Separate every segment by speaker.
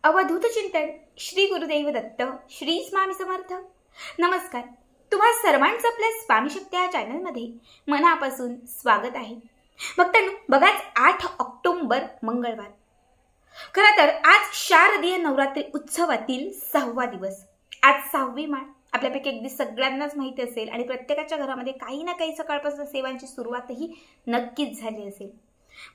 Speaker 1: अवधूत चिंतन श्री गुरुदेव दत्त श्री स्वामी समर्थ। नमस्कार, तुम्हा सर्वांचं आपल्या स्वामी शक्ती या चॅनलमध्ये मनापासून स्वागत आहे। भक्तांनो, बघाच 8 ऑक्टोबर मंगळवार। खरं तर आज शारदीय नवरात्री उत्सवातील 6वा दिवस। आज 6वी माळ आपल्यापैकी अगदी सगळ्यांनाच माहिती असेल आणि प्रत्येकाच्या घरामध्ये काही ना काही सकाळपासून सेवांची सुरुवातही नक्कीच झाली असेल।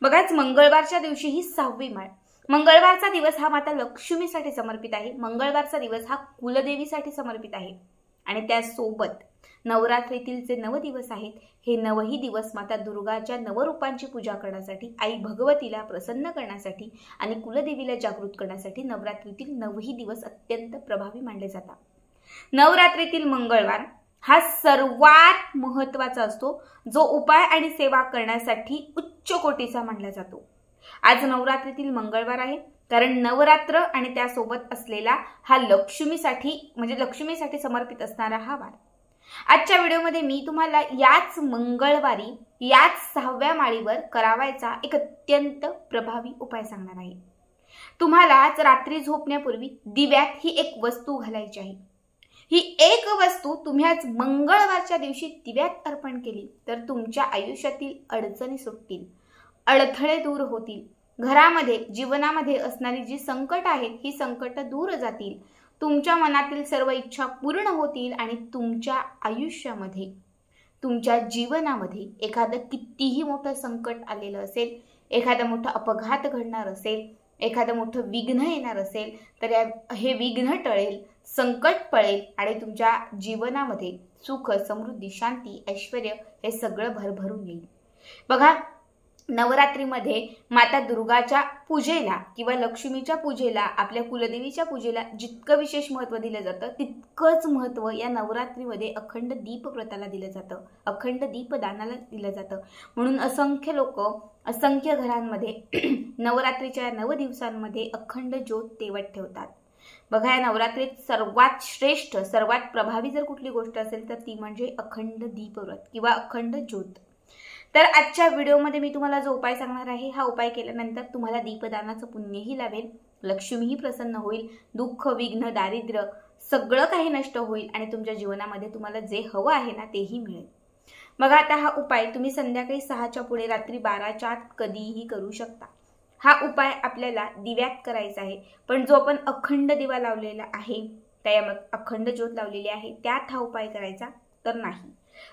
Speaker 1: बघाच मंगळवारच्या दिवशी ही 6वी माळ। मंगळवारचा दिवस हा माता लक्ष्मीसाठी समर्पित आहे। मंगळवारचा दिवस हा कुलदेवीसाठी समर्पित आहे आणि त्यासोबत नवरात्रीतील जे 9 दिवस आहेत, हे 9ही दिवस माता दुर्गाच्या नवरूपांची पूजा करण्यासाठी, आई भगवतीला प्रसन्न करण्यासाठी आणि कुलदेवीला जागृत करण्यासाठी नवरात्रीतील 9ही दिवस अत्यंत प्रभावी मानले जातात। नवरात्रीतील मंगळवार हा सर्वात महत्त्वाचा असतो, जो उपाय आणि सेवा करण्यासाठी उच्च कोटीचा मानला जातो। आज नवरात्रीतील मंगळवार आहे, कारण नवरात्र आणि त्यासोबत असलेला हा लक्ष्मीसाठी समर्पित असणारा हा वार। आजच्या व्हिडिओमध्ये मी तुम्हाला याच मंगळवारी याच 6व्या माळीवर करावायचा एक अत्यंत प्रभावी उपाय सांगणार आहे। तुम्हाला आज रात्री झोपण्यापूर्वी दिव्यात ही एक वस्तू घालायची आहे। ही एक वस्तू तुम्ही आज मंगळवारच्या दिवशी दिव्यात अर्पण केली तर तुमच्या आयुष्यातील अडचणी सुटतील, अडथळे दूर होतील, घरामध्ये जीवनामध्ये असणारी जी संकट आहेत ही संकट दूर जातील, तुमच्या मनातील सर्व इच्छा पूर्ण होतील आणि तुमच्या आयुष्यामध्ये, तुमच्या जीवनामध्ये एखादं कितीही मोठं संकट आलेलं असेल, एखादा मोठा अपघात घडणार असेल, एखादं मोठं विघ्न येणार असेल तर हे विघ्न टळेल, संकट पळेल आणि तुमच्या जीवनामध्ये सुख, समृद्धी, शांती, ऐश्वर्य हे सगळं भरभरून येईल। बघा, नवरात्रीमध्ये माता दुर्गाच्या पूजेला किंवा लक्ष्मीच्या पूजेला, आपल्या कुलदेवीच्या पूजेला जितकं विशेष महत्त्व दिलं जातं तितकंच महत्त्व या नवरात्रीमध्ये अखंड दीप व्रताला दिलं जातं, अखंड दीपदानाला दिलं जातं। म्हणून असंख्य लोक, असंख्य घरांमध्ये नवरात्रीच्या 9 दिवसांमध्ये अखंड ज्योत तेवत ठेवतात। बघा, या नवरात्रीत सर्वात श्रेष्ठ, सर्वात प्रभावी जर कुठली गोष्ट असेल तर ती म्हणजे अखंड दीपव्रत किंवा अखंड ज्योत। तर आजच्या व्हिडिओमध्ये मी तुम्हाला जो उपाय सांगणार आहे, हा उपाय केल्यानंतर तुम्हाला दीपदानाचं पुण्यही लाभेल, लक्ष्मीही प्रसन्न होईल, दुःख, विघ्न, दारिद्र्य सगळं काही नष्ट होईल आणि तुमच्या जीवनामध्ये तुम्हाला जे हवं आहे ना तेही मिळेल। बघा, आता हा उपाय तुम्ही संध्याकाळी 6च्या पुढे रात्री 12च्या आत कधीही करू शकता। हा उपाय आपल्याला दिव्यात करायचा आहे, पण जो आपण अखंड दिवा लावलेला आहे, त्यामध्ये अखंड ज्योत लावलेली आहे, त्यात हा उपाय करायचा तर नाही।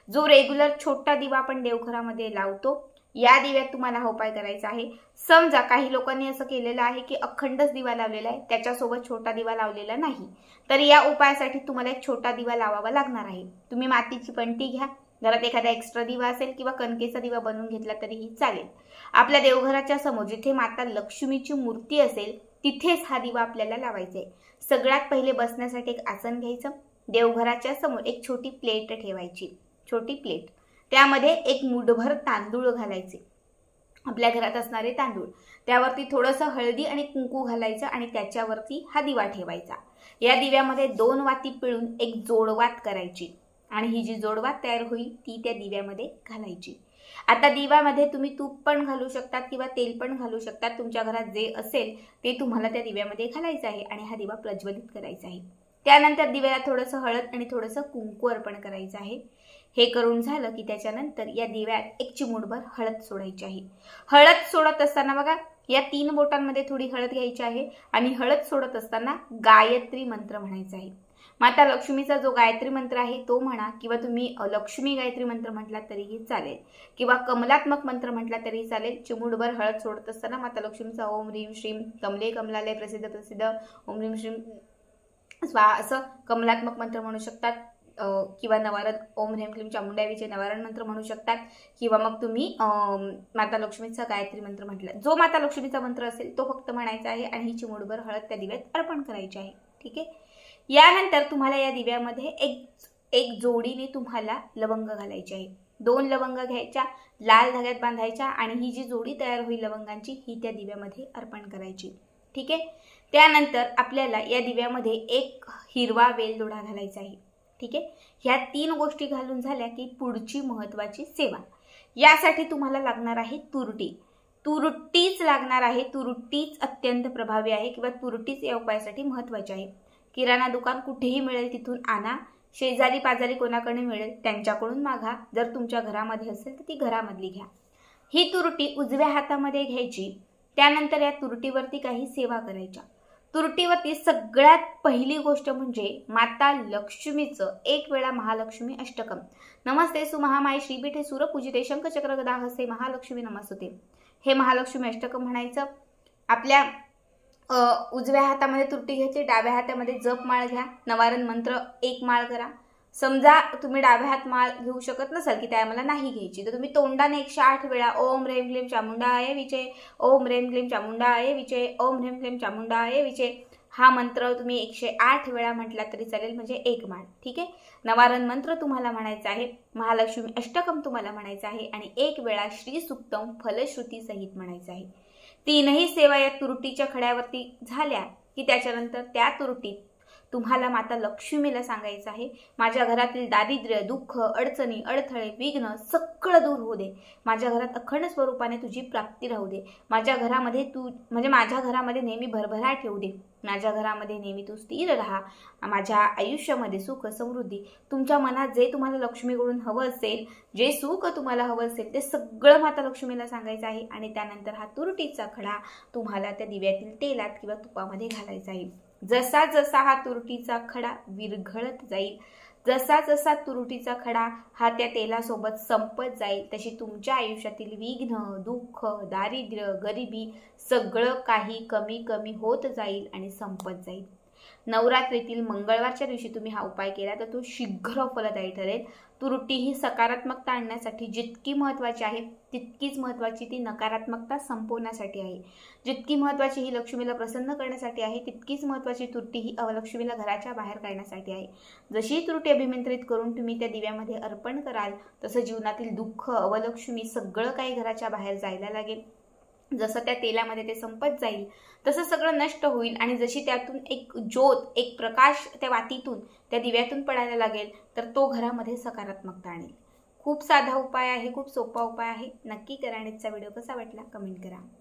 Speaker 1: जो रेग्युलर छोटा दिवा आपण देवघरामध्ये लावतो, या दिव्यात तुम्हाला हा उपाय करायचा आहे। समजा काही लोकांनी असं केलेलं आहे की अखंडच दिवा लावलेला आहे, त्याच्यासोबत छोटा दिवा लावलेला नाही, तर या उपायासाठी तुम्हाला एक छोटा दिवा लावावा लागणार आहे। तुम्ही मातीची पणती घ्या, घरात एखादा एक्स्ट्रा दिवा असेल किंवा कणकेचा दिवा बनवून घेतला तरीही चालेल। आपल्या देवघराच्या समोर जिथे माता लक्ष्मीची मूर्ती असेल तिथेच हा दिवा आपल्याला लावायचा आहे। सगळ्यात पहिले बसण्यासाठी एक आसन घ्यायचं, देवघराच्या समोर एक छोटी प्लेट ठेवायची, छोटी प्लेट, त्यामध्ये एक मुठभर तांदूळ घालायचे, आपल्या घरात असणारे तांदूळ, त्यावरती थोडंसं हळदी आणि कुंकू घालायचं आणि त्याच्यावरती हा दिवा ठेवायचा। या दिव्यामध्ये 2 वाती पिळून एक जोडवात करायची आणि ही जी जोडवात तयार होईल ती त्या दिव्यामध्ये घालायची। आता दिव्यामध्ये तुम्ही तूप पण घालू शकतात किंवा तेल पण घालू शकतात, तुमच्या घरात जे असेल ते तुम्हाला त्या दिव्यामध्ये घालायचं आहे आणि हा दिवा प्रज्वलित करायचा आहे। त्यानंतर दिव्याला थोडंसं हळद आणि थोडंसं कुंकू अर्पण करायचं आहे। हे करून झालं की त्याच्यानंतर या दिव्यात एक चिमूटभर हळद सोडायची आहे। हळद सोडत असताना बघा, या 3 बोटांमध्ये थोडी हळद घ्यायची आहे आणि हळद सोडत असताना गायत्री मंत्र म्हणायचा आहे। माता लक्ष्मीचा जो गायत्री मंत्र आहे तो म्हणा, किंवा तुम्ही लक्ष्मी गायत्री मंत्र म्हटला तरीही चालेल किंवा कमलात्मक मंत्र म्हटला तरीही चालेल। चिमूटभर हळद सोडत असताना माता लक्ष्मीचा ओम ह्रीम श्रीम कमले कमलालय प्रसिद्ध प्रसिद्ध ओम ह्रीम श्रीम स्वाहा असं कमलात्मक मंत्र म्हणू शकतात, किंवा नवारण ओम ह्रीम क्लीम चामुंडादेवीचे नवारण मंत्र म्हणू शकतात, किंवा मग तुम्ही माता लक्ष्मीचा गायत्री मंत्र म्हटलं, जो माता लक्ष्मीचा मंत्र असेल तो फक्त म्हणायचा आहे आणि ही चिमूटभर हळद त्या दिव्यात अर्पण करायची आहे। ठीक आहे, यानंतर तुम्हाला या दिव्यामध्ये एक जोडीने तुम्हाला लवंग घालायची आहे। 2 लवंग घ्यायच्या, लाल धाग्यात बांधायच्या आणि ही जी जोडी तयार होईल लवंगांची ही त्या दिव्यामध्ये अर्पण करायची। ठीक आहे, त्यानंतर आपल्याला या दिव्यामध्ये एक हिरवा वेलदोडा घालायचा आहे। ठीक आहे, ह्या 3 गोष्टी घालून झाल्या की पुढची महत्त्वाची सेवा, यासाठी तुम्हाला लागणार आहे तुरटी। तुरटीच लागणार आहे. तुरटीच अत्यंत प्रभावी आहे किंवा तुरटीच या उपायासाठी महत्त्वाची आहे. किराणा दुकान कुठेही मिळेल तिथून आणा. शेजारी पाजारी कोणाकडे मिळेल त्यांच्याकडून मागा. जर तुमच्या घरामध्ये असेल तर ती घरामधली घ्या. ही तुरटी उजव्या हातामध्ये घ्यायची. त्यानंतर या तुरटीवरती काही सेवा करायच्या. तुरटीवरती सगळ्यात पहिली गोष्ट म्हणजे माता लक्ष्मीचं 1 वेळा महालक्ष्मी अष्टकम. नमस्ते सुमहामाय श्रीपीठे सूरपूजिते शंखचक्र गदा हस्ते महालक्ष्मी नमस्ते. हे महालक्ष्मी अष्टकम म्हणायचं. आपल्या उजव्या हातामध्ये तुरटी घ्यायची, डाव्या हातामध्ये जप माळ घ्या. नवारण मंत्र 1 माळ करा. समजा तुम्ही डाव्या हात माळ घेऊ शकत नसाल की त्या मला नाही घ्यायची, तर तुम्ही तोंडाने 108 वेळा ओम ह्रीम क्लीम चामुंडाय विचे, ओम ह्रीम क्लीम चामुंडाय विचे, ओम ह्रीम क्लीम चामुंडाय विचे हा मंत्र तुम्ही 108 वेळा म्हटला तरी चालेल, म्हणजे 1 माळ. ठीक आहे. नवारण मंत्र तुम्हाला म्हणायचा आहे, महालक्ष्मी अष्टकम तुम्हाला म्हणायचं आहे आणि 1 वेळा श्री सुक्तम फलश्रुती सहित म्हणायचं आहे. तीनही सेवा या तुरटीच्या खड्यावरती झाल्या की त्याच्यानंतर त्या तुरटीत तुम्हाला माता लक्ष्मीला सांगायचं आहे, माझ्या घरातील दारिद्र्य, दुःख, अडचणी, अडथळे, विघ्न सगळं दूर होऊ दे. माझ्या घरात अखंड स्वरूपाने तुझी प्राप्ती राहू दे. माझ्या घरामध्ये माझ्या घरामध्ये नेहमी भरभराट ठेवू दे. माझ्या घरामध्ये नेहमी तू स्थिर राहा. माझ्या आयुष्यामध्ये सुख समृद्धी, तुमच्या मनात जे तुम्हाला लक्ष्मीकडून हवं असेल, जे सुख तुम्हाला हवं असेल ते सगळं माता लक्ष्मीला सांगायचं आहे. आणि त्यानंतर हा तुरटीचा खडा तुम्हाला त्या दिव्यातील तेलात किंवा तुपामध्ये घालायचा आहे. जसा जसा हा तुरटीचा खडा विरघळत जाईल, जसा जसा तुरटीचा खडा हा त्या तेलासोबत संपत जाईल, तशी तुमच्या आयुष्यातील विघ्न, दुःख, दारिद्र्य, गरिबी सगळं काही कमी कमी होत जाईल आणि संपत जाईल. नवरात्रीतील मंगळवारच्या दिवशी तुम्ही हा उपाय केला तर तो शीघ्र फलदायी ठरेल. तुरटी ही सकारात्मकता आणण्यासाठी जितकी महत्त्वाची आहे तितकीच महत्त्वाची ती नकारात्मकता संपवण्यासाठी आहे. जितकी महत्त्वाची ही लक्ष्मीला प्रसन्न करण्यासाठी आहे तितकीच महत्त्वाची तुरटी ही अवलक्ष्मीला घराच्या बाहेर काढण्यासाठी आहे. जशी तुरटी अभिमंत्रित करून तुम्ही त्या दिव्यामध्ये अर्पण कराल तसं जीवनातील दुःख, अवलक्ष्मी सगळं काही घराच्या बाहेर जायला लागेल. जसं त्या तेलामध्ये ते संपत जाईल तसं सगळं नष्ट होईल आणि जशी त्यातून एक ज्योत, एक प्रकाश त्या वातीतून, त्या दिव्यातून पडायला लागेल तर तो घरामध्ये सकारात्मकता आणेल. खूप साधा उपाय आहे, खूप सोपा उपाय आहे. नक्की करा आणि व्हिडिओ कसा वाटला कमेंट करा.